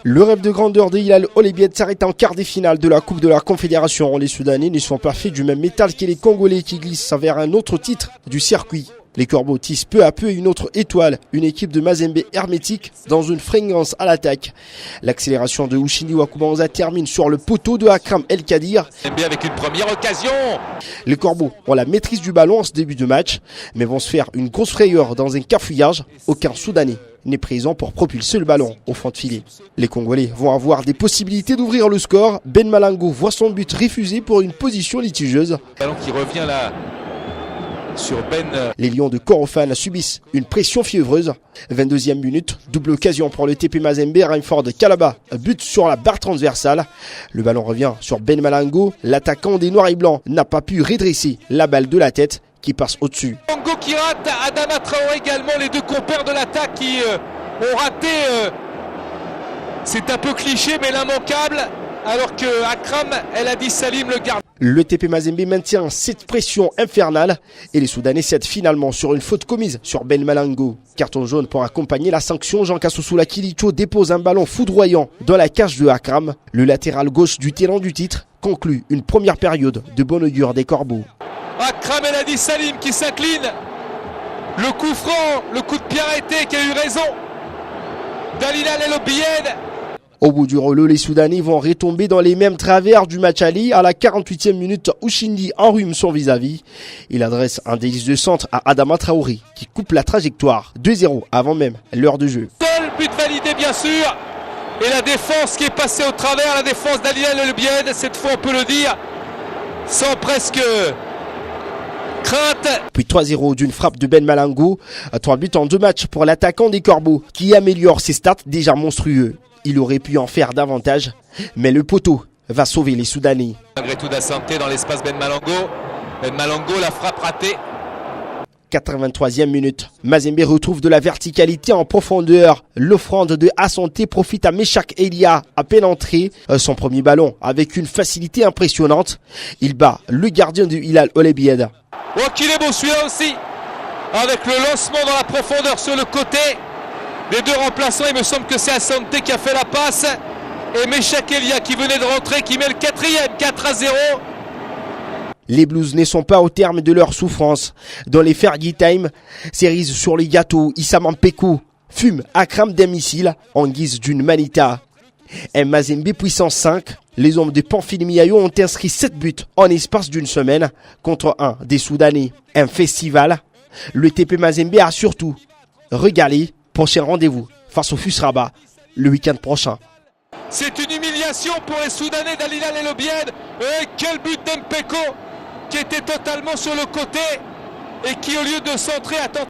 Le rêve de grandeur de Hilal Olebiyed s'arrête en quart des finales de la Coupe de la Confédération. Les Soudanais ne sont pas faits du même métal que les Congolais qui glissent vers un autre titre du circuit. Les Corbeaux tissent peu à peu une autre étoile, une équipe de Mazembe hermétique dans une fringance à l'attaque. L'accélération de Ushindi Wakubanza termine sur le poteau de Akram El Kadir. Avec une première occasion. Les Corbeaux ont la maîtrise du ballon en ce début de match, mais vont se faire une grosse frayeur dans un cafouillage. Aucun Soudanais n'est présent pour propulser le ballon au fond de filet. Les Congolais vont avoir des possibilités d'ouvrir le score. Ben Malango voit son but refusé pour une position litigieuse. Ballon qui revient là sur Ben. Les Lions de Korofan subissent une pression fiévreuse. 22e minute, double occasion pour le TP Mazembe. Rainford Kalaba but sur la barre transversale. Le ballon revient sur Ben Malango. L'attaquant des Noirs et Blancs n'a pas pu redresser la balle de la tête qui passe au-dessus. Congo qui rate, Adama Traoré également, les deux compères de l'attaque qui ont raté. C'est un peu cliché mais l'immanquable, alors que Akram El Hadi Salim le garde. Le TP Mazembe maintient cette pression infernale et les Soudanais cèdent finalement sur une faute commise sur Ben Malango. Carton jaune pour accompagner la sanction. Jean Kassoussoula Kilicho dépose un ballon foudroyant dans la cage de Akram. Le latéral gauche du talent du titre conclut une première période de bon augure des Corbeaux. Akram El Hadi Salim qui s'incline. Le coup franc, le coup de pied arrêté qui a eu raison d'Hilal Olebiyed. Au bout du rouleau, les Soudanais vont retomber dans les mêmes travers du match aller. À la 48e minute, Ushindi enrhume son vis-à-vis. Il adresse un délice de centre à Adama Traoré qui coupe la trajectoire. 2-0 avant même l'heure de jeu. Seul but validé bien sûr. Et la défense qui est passée au travers, la défense d'Hilal Olebiyed, cette fois on peut le dire, sans presque crainte. Puis 3-0 d'une frappe de Ben Malango. 3 buts en 2 matchs pour l'attaquant des Corbeaux qui améliore ses stats déjà monstrueux. Il aurait pu en faire davantage, mais le poteau va sauver les Soudanais. Malgré tout d'Assanté dans l'espace Ben Malango. Ben Malango, la frappe ratée. 83e minute. Mazembe retrouve de la verticalité en profondeur. L'offrande de Assanté profite à Meshak Elia à peine entré. Son premier ballon avec une facilité impressionnante. Il bat le gardien de Hilal Olebiyed. Oh qu'il est beau celui-là aussi. Avec le lancement dans la profondeur sur le côté. Les deux remplaçants, il me semble que c'est Assanté qui a fait la passe. Et Meshak Elia qui venait de rentrer, qui met le 4e, 4-0. Les Blues ne sont pas au terme de leur souffrance. Dans les Fergie Time, cerise sur les gâteaux, Issa Mampeko fume Akram d'un missile en guise d'une manita. Un Mazembe puissance 5, les hommes de Pamphile Miayo ont inscrit 7 buts en espace d'une semaine contre un des Soudanais. Un festival. Le TP Mazembe a surtout régalé. Prochain rendez-vous face au FUS Rabat le week-end prochain. C'est une humiliation pour les Soudanais d'Hilal Olebiyed. Et quel but d'Mpeko qui était totalement sur le côté et qui au lieu de centrer a tenté